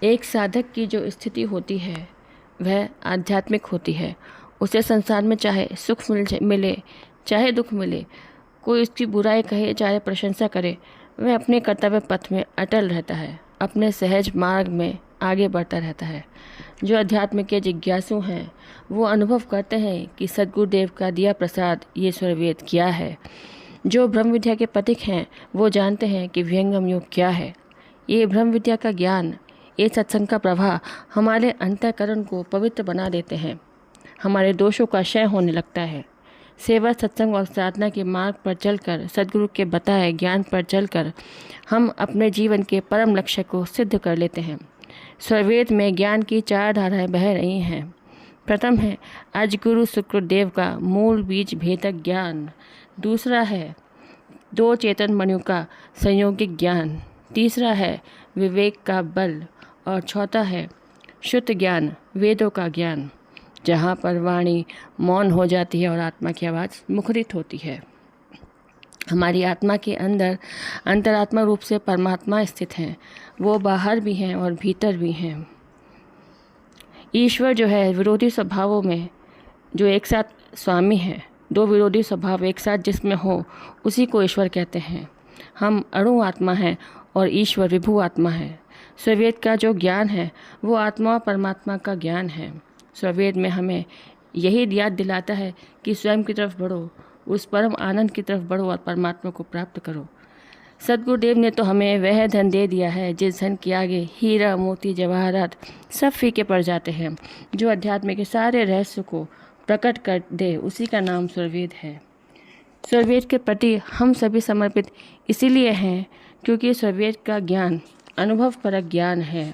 एक साधक की जो स्थिति होती है वह आध्यात्मिक होती है। उसे संसार में चाहे सुख मिले चाहे दुख मिले, कोई उसकी बुराई कहे चाहे प्रशंसा करे, वह अपने कर्तव्य पथ में अटल रहता है, अपने सहज मार्ग में आगे बढ़ता रहता है। जो अध्यात्म के जिज्ञासु हैं वो अनुभव करते हैं कि सद्गुरुदेव का दिया प्रसाद ये स्वरवेद क्या है। जो ब्रह्म विद्या के पथिक हैं वो जानते हैं कि विहंगम योग क्या है। ये ब्रह्म विद्या का ज्ञान, ये सत्संग का प्रवाह हमारे अंतःकरण को पवित्र बना देते हैं। हमारे दोषों का क्षय होने लगता है। सेवा, सत्संग और साधना के मार्ग पर चलकर, सद्गुरु के बताए ज्ञान पर चलकर हम अपने जीवन के परम लक्ष्य को सिद्ध कर लेते हैं। स्वरवेद में ज्ञान की 4 धाराएं बह रही हैं। प्रथम है अजगुरु शुक्रदेव का मूल बीज भेदक ज्ञान। दूसरा है 2 चेतन मणियों का संयोगिक ज्ञान। तीसरा है विवेक का बल। और चौथा है शुद्ध ज्ञान, वेदों का ज्ञान, जहाँ पर वाणी मौन हो जाती है और आत्मा की आवाज़ मुखरित होती है। हमारी आत्मा के अंदर अंतरात्मा रूप से परमात्मा स्थित हैं। वो बाहर भी हैं और भीतर भी हैं। ईश्वर जो है विरोधी स्वभावों में जो एक साथ स्वामी है, 2 विरोधी स्वभाव एक साथ जिसमें हो उसी को ईश्वर कहते हैं। हम अणु आत्मा हैं और ईश्वर विभु आत्मा है। स्वरवेद का जो ज्ञान है वो आत्मा और परमात्मा का ज्ञान है। स्वरवेद में हमें यही याद दिलाता है कि स्वयं की तरफ बढ़ो, उस परम आनंद की तरफ बढ़ो और परमात्मा को प्राप्त करो। सद्गुरुदेव ने तो हमें वह धन दे दिया है जिस धन के आगे हीरा, मोती, जवाहरात सब फीके पड़ जाते हैं। जो अध्यात्म के सारे रहस्य को प्रकट कर दे, उसी का नाम स्वरवेद है। स्वरवेद के प्रति हम सभी समर्पित इसीलिए हैं क्योंकि स्वरवेद का ज्ञान अनुभव परक ज्ञान है।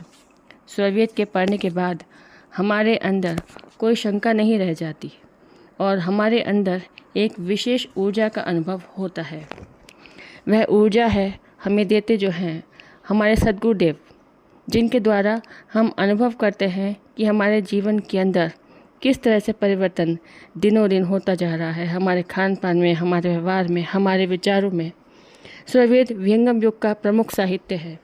स्वरवेद के पढ़ने के बाद हमारे अंदर कोई शंका नहीं रह जाती और हमारे अंदर एक विशेष ऊर्जा का अनुभव होता है। वह ऊर्जा है हमें देते जो हैं हमारे सद्गुरुदेव, जिनके द्वारा हम अनुभव करते हैं कि हमारे जीवन के अंदर किस तरह से परिवर्तन दिनों दिन होता जा रहा है, हमारे खान पान में, हमारे व्यवहार में, हमारे विचारों में। स्वरवेद विहंगम योग का प्रमुख साहित्य है।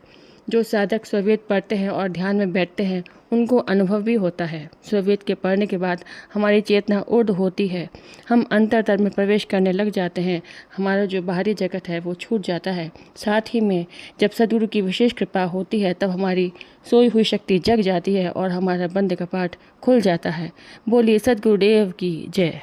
जो साधक स्वरवेद पढ़ते हैं और ध्यान में बैठते हैं उनको अनुभव भी होता है। स्वरवेद के पढ़ने के बाद हमारी चेतना ऊर्ध होती है, हम अंतर्तर में प्रवेश करने लग जाते हैं। हमारा जो बाहरी जगत है वो छूट जाता है। साथ ही में जब सद्गुरु की विशेष कृपा होती है तब हमारी सोई हुई शक्ति जग जाती है और हमारा बंद कपाट खुल जाता है। बोलिए सद्गुरुदेव की जय।